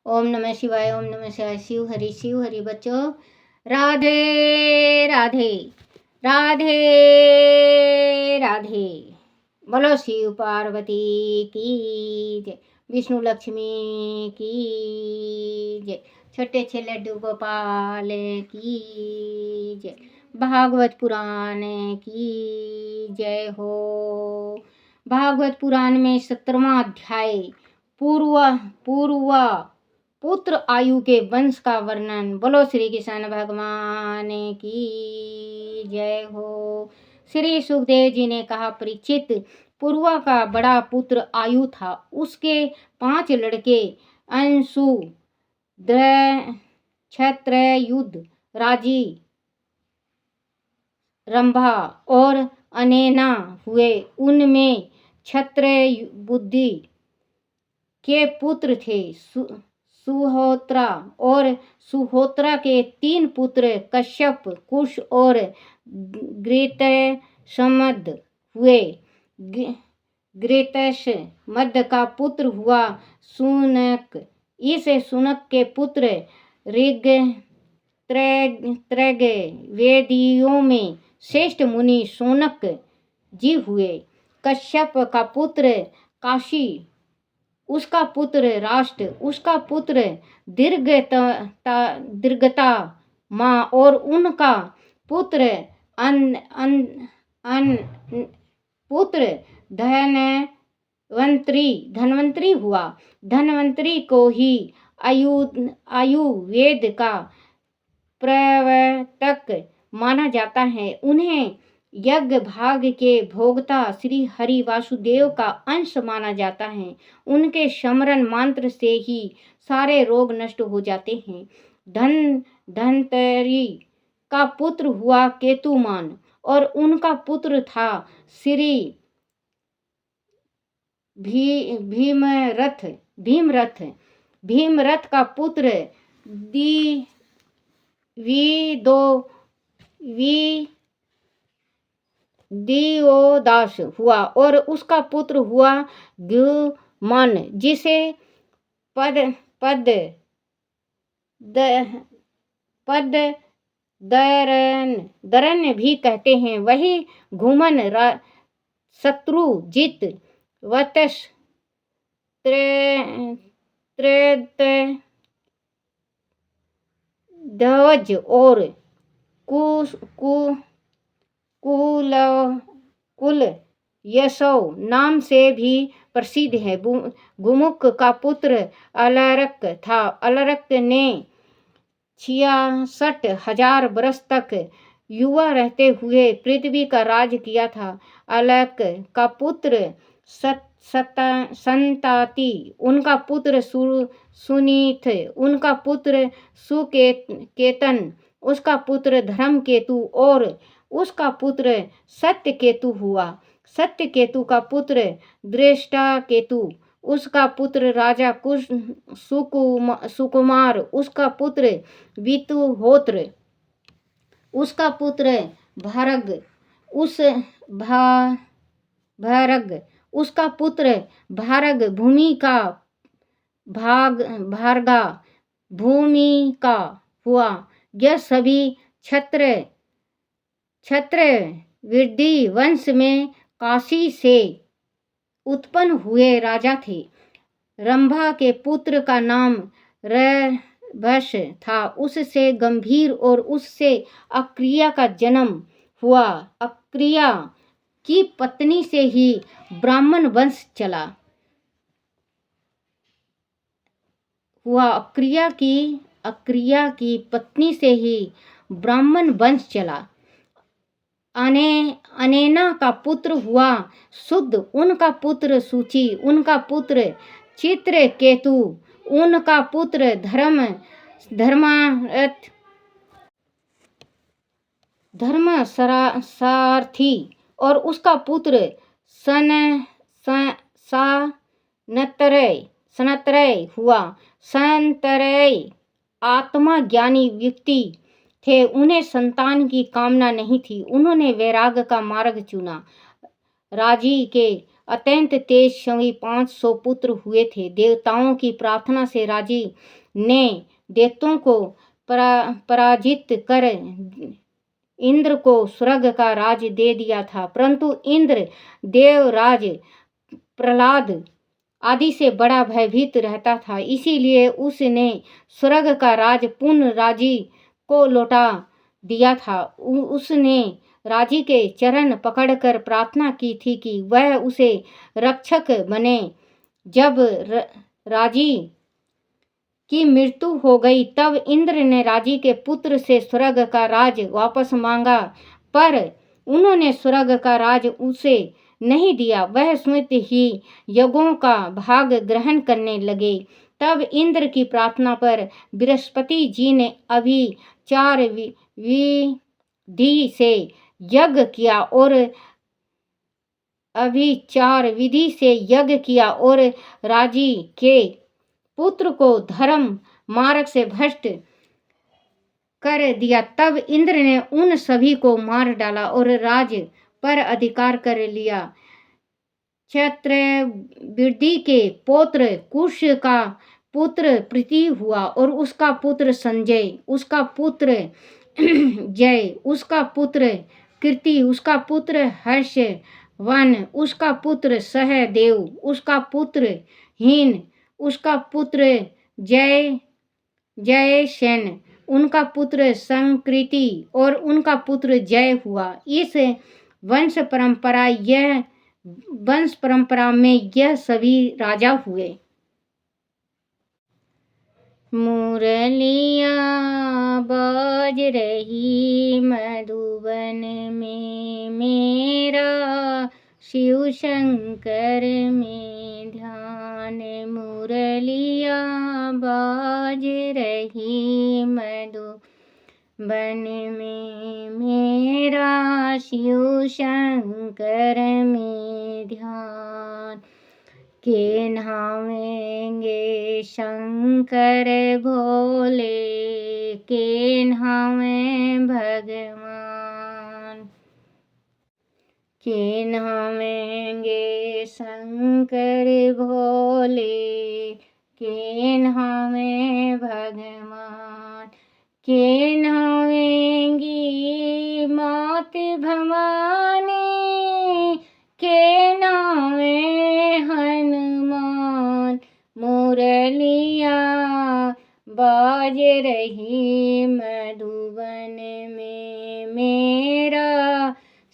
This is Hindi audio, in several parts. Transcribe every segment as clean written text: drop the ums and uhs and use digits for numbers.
ओम नमः शिवाय, ओम नमः शिवाय। शिव हरि बच्चों, राधे राधे, राधे राधे। बोलो शिव पार्वती की जय, विष्णु लक्ष्मी की जय, छोटे छे लड्डू गोपाल की जय, भागवत पुराण की जय हो। भागवत पुराण में 17वां अध्याय पूर्व पुत्र आयु के वंश का वर्णन। बोलो श्री कृष्ण भगवान की जय हो। श्री सुखदेव जी ने कहा, परीक्षित, पूर्वा का बड़ा पुत्र आयु था। उसके 5 लड़के अंशु, क्षत्रयुध, राजी, रंभा और अनेना हुए। उनमें क्षत्रिय बुद्धि के पुत्र थे सुहोत्रा, और सुहोत्रा के 3 पुत्र कश्यप, कुश और गृतसमद हुए। गृतसमद का पुत्र हुआ सुनक। इस सुनक के पुत्र ऋग त्रैग वेदियों में श्रेष्ठ मुनि शौनक जी हुए। कश्यप का पुत्र काशी, उसका पुत्र राष्ट्र, उसका पुत्र दीर्घता माँ, और उनका पुत्र पुत्र धनवंतरी हुआ। धनवंतरी को ही आयुर्वेद का प्रवर्तक माना जाता है। उन्हें यज्ञ भाग के भोगता श्री हरि वासुदेव का अंश माना जाता है। उनके स्मरण मंत्र से ही सारे रोग नष्ट हो जाते हैं। धनवंतरी का पुत्र हुआ केतुमान, और उनका पुत्र था श्री भीमरथ। भीमरथ का पुत्र दियोदास हुआ, और उसका पुत्र हुआ द्युमन, जिसे दरन भी कहते हैं। वही घुमन शत्रुजित, वत्स, ध्वज और कुल यशव नाम से भी प्रसिद्ध है। गुमुक का पुत्र अलरक था। अलरक ने 66,000 वर्ष तक युवा रहते हुए पृथ्वी का राज किया था। अलक का पुत्र संताति, उनका पुत्र सुनीथ, उनका पुत्र सुकेतन, उसका पुत्र धर्मकेतु, और उसका पुत्र सत्यकेतु हुआ। सत्यकेतु का पुत्र दृष्टाकेतु, उसका पुत्र राजा सुकुमार, उसका पुत्र वितुहोत्र, उसका पुत्र भरग, उसका पुत्र भारग, भार्गा, भूमिका हुआ। यह सभी क्षत्रवृद्धि वंश में काशी से उत्पन्न हुए राजा थे। रंभा के पुत्र का नाम रभस था। उससे गंभीर और उससे अक्रिया का जन्म हुआ। अक्रिया की पत्नी से ही ब्राह्मण वंश चला हुआ। अक्रिया की पत्नी से ही ब्राह्मण वंश चला। अनेना का पुत्र हुआ शुद्ध, उनका पुत्र सूची, उनका पुत्र चित्रकेतु, उनका पुत्र धर्मसारथी, और उसका पुत्र सनतरय हुआ। सनतरय आत्मा ज्ञानी व्यक्ति थे। उन्हें संतान की कामना नहीं थी। उन्होंने वैराग्य का मार्ग चुना। राजी के अत्यंत तेजस्वी 500 पुत्र हुए थे। देवताओं की प्रार्थना से राजी ने दैत्यों को पराजित कर इंद्र को स्वर्ग का राज दे दिया था, परंतु इंद्र देवराज प्रहलाद आदि से बड़ा भयभीत रहता था, इसीलिए उसने स्वर्ग का राज पुनः राजी को लौटा दिया था। उसने राजी के चरण पकड़कर प्रार्थना की थी कि वह उसे रक्षक बने। जब राजी की मृत्यु हो गई तब इंद्र ने राजी के पुत्र से स्वर्ग का राज वापस मांगा, पर उन्होंने स्वर्ग का राज उसे नहीं दिया। वह स्वयं ही यज्ञों का भाग ग्रहण करने लगे। तब इंद्र की प्रार्थना पर बृहस्पति जी ने अभिचार विधि से यज्ञ किया और राजी के पुत्र को धर्म मार्ग से भ्रष्ट कर दिया। तब इंद्र ने उन सभी को मार डाला और राज पर अधिकार कर लिया। चक्रवृद्धि के पौत्र कुश का पुत्र प्रीति हुआ और उसका पुत्र संजय, उसका पुत्र जय, उसका पुत्र कीर्ति, उसका पुत्र हर्षवन, उसका पुत्र सहदेव, उसका पुत्र हीन, उसका पुत्र जयसेन, उनका पुत्र संकृति और उनका पुत्र जय हुआ। इस वंश परंपरा में यह सभी राजा हुए। मुरलियाँ बाज रही मधुबन में, मेरा शिव शंकर में ध्यान। मुरलियाँ बाज रही मधुबन में, मेरा शिव शंकर में ध्यान। के नावेंगे शंकर भोले, के नावें भगवान। के नावेंगे शंकर भोले, के नावें भगवान। के नावेंगी मात भवानी, के नावें हनुमान। मुरलियाँ बाज रही मधुबन में, मेरा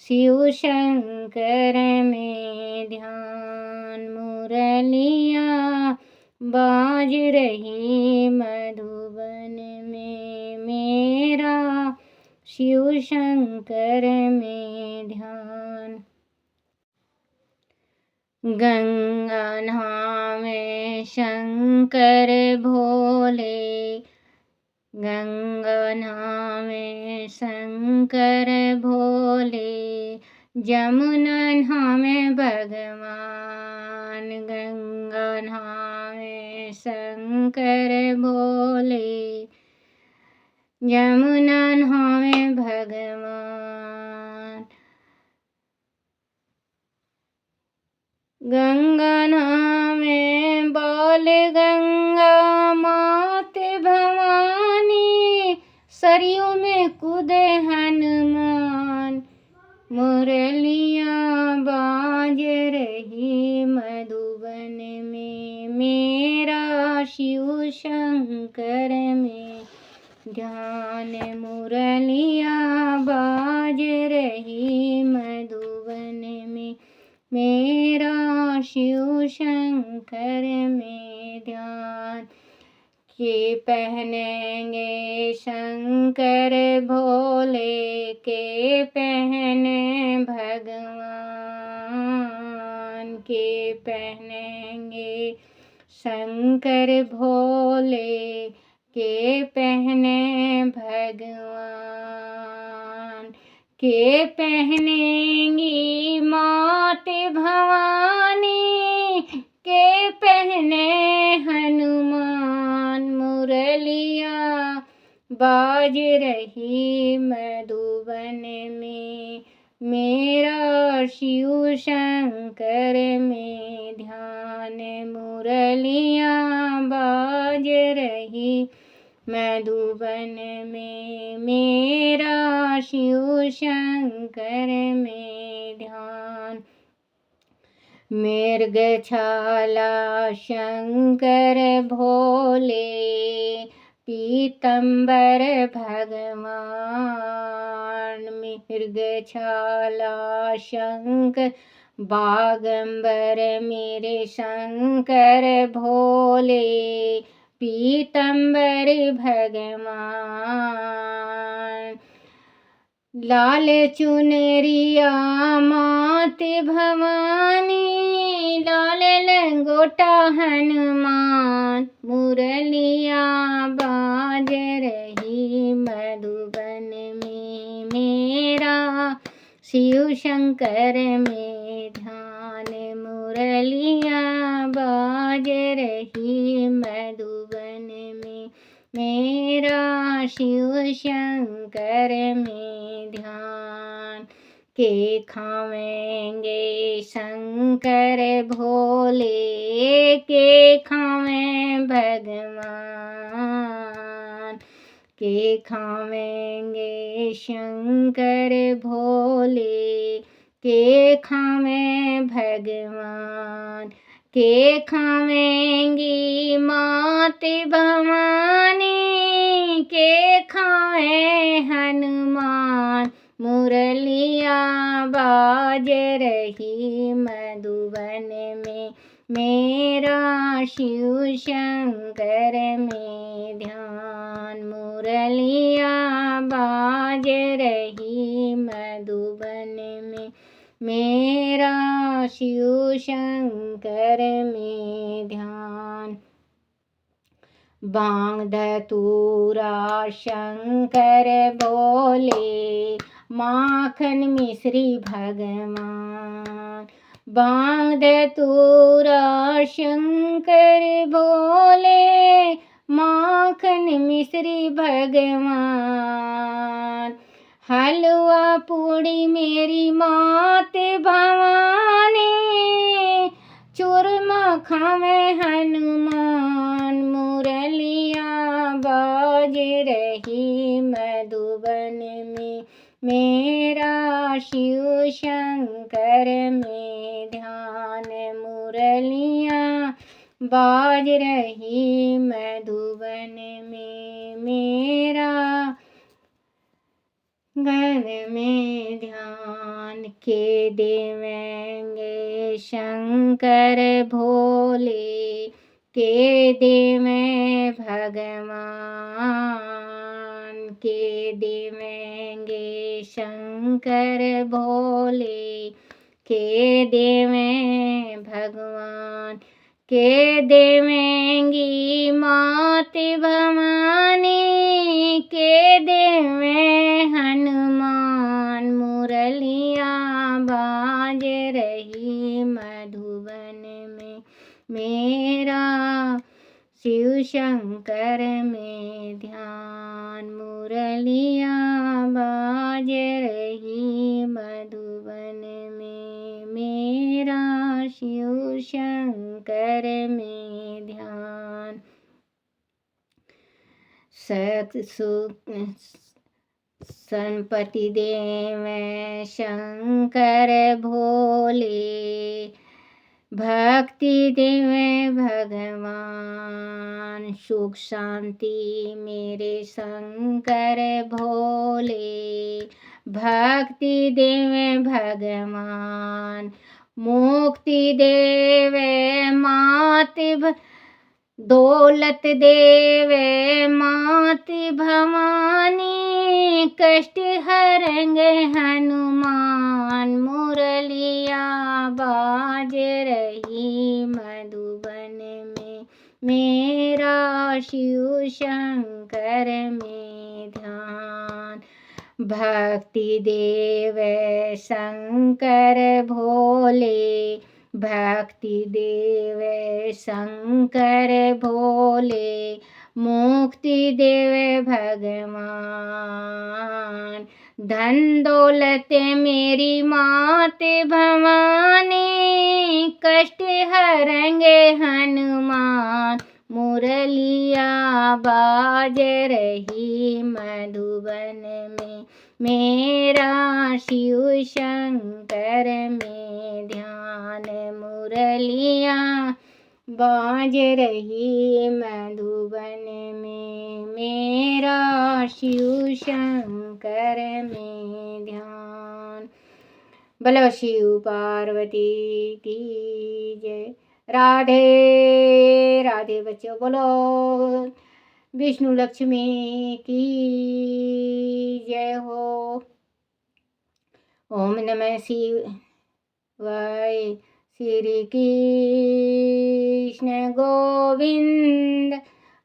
शिव शंकर में ध्यान। मुरलियाँ बाज रही मधुबन में, मेरा शिव शंकर में ध्यान। गंगा नहावे शंकर भोले, गंगा नहावे शंकर भोले, जमुना नहावे भगवान। गंगा नहावे शंकर भोले, यमुना नहावे भगवान। गंगा नहावे बाल गंगा मात भवानी, सरयू में कूदे हनुमान। मुरलियाँ बाज रही मधुबन में, मेरा शिव शंकर में ध्यान। मुरलियाँ बाज रही मधुबन में, मेरा शिव शंकर में ध्यान। के पहनेंगे शंकर भोले, के पहने भगवान। के पहनेंगे शंकर भोले, के पहने भगवान। के पहनेंगी मात भवानी, के पहने हनुमान। मुरलियाँ बाज रही मधुबन में, मेरा शिव शंकर में ध्यान। मुरलियाँ बाज रही मधुबन में, मेरा शिव शंकर में ध्यान। मृगछाला शंकर भोले, पीतंबर भगवान। मृगछाला शंकर बागंबर मेरे शंकर भोले, पीतंबर भगवान। लाल चुनरिया मात भवानी, लाल लंगोटा हनुमान। मुरलिया बाज रही मधुबन में, मेरा शिव शंकर में ध्यान। मुरलिया बाज रही मधुबन में, मेरा शिव शंकर में ध्यान। के खावेंगे शंकर भोले, के खावें भगवान। के खावेंगे शंकर भोले, के खावें भगवान। के खावेंगी मात भवानी, के खावें हनुमान। मुरलिया बाज रही मधुबन में, मेरा शिव शंकर में ध्यान। मुरलिया बाज रही मधुबन में, मेरा शिव शंकर में ध्यान। बांग धतूरा शंकर बोले, माखन मिश्री भगवान। बांग धतूरा शंकर बोले, माखन मिश्री भगवान। हलवा पूड़ी मेरी मात भवानी, चूरमा खावे हनुमान। मुरलिया बाज रही मधुबन में, मेरा शिव शंकर में ध्यान। मुरलिया बाज रही मधुबन में, मेरा घर में ध्यान। के देवेंगे शंकर भोले, के देवें भगवान। के देवेंगे शंकर भोले, के देवें भगवान। के देवेंगी मात भवानी, के देवें हनुमान। मुरलिया बाज रही मधुबन में, मेरा शिव शंकर में ध्यान। मुरलिया बाज रही मधुबन में, मेरा शिव शंकर में ध्यान। संपत्ति देवें शंकर भोले, भक्ति देवें भगवान। सुख शांति मेरे शंकर भोले, भक्ति देवें भगवान। मुक्ति देवे मात दौलत देवे मात भवानी, कष्ट हरेंगे हनुमान। मुरलिया बाज रही मधुबन में, मेरा शिव शंकर में ध्यान। भक्ति देवे शंकर भोले, भक्ति देवे शंकर भोले, मुक्ति देवे भगवान। धन दौलत मेरी मात भवानी, कष्ट हरेंगे हनुमान। मुरलिया बाज रही मधुबन में, मेरा शिव शंकर में ध्यान। मुरलिया बाज रही मधुबन में, मेरा शिव शंकर में ध्यान। बोलो शिव पार्वती की जय। राधे राधे बच्चों, बोलो विष्णु लक्ष्मी की जय हो। ओम नमः शिवाय। श्री कृष्ण गोविंद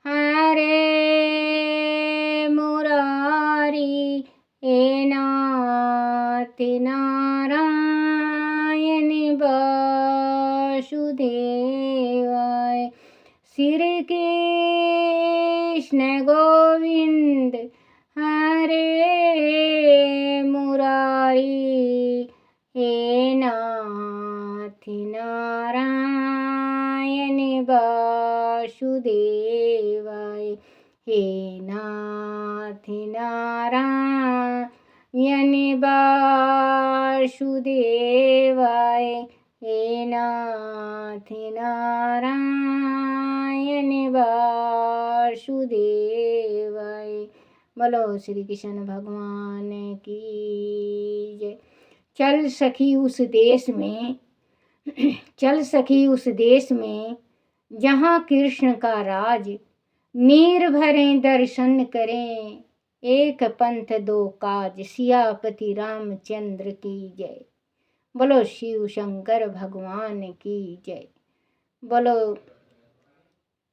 हरे मुरारी, हे नाथ नारायण वासुदेवाय। श्री कृष्ण गोविंद हरे मुरारी, हे नाथ नारायण वासुदेवाय। हे नाथ नारायण वासुदेवाय। हे नाथ नारायण वासुदेवाय। बोलो श्री कृष्ण भगवान की जय। चल सखी उस देश में, चल सखी उस देश में, जहाँ कृष्ण का राज। नीर भरें दर्शन करें, एक पंथ दो काज। सियापति रामचंद्र की जय। बोलो शिव शंकर भगवान की जय। बोलो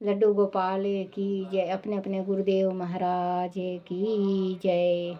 लड्डू गोपाल की जय। अपने अपने गुरुदेव महाराज की जय।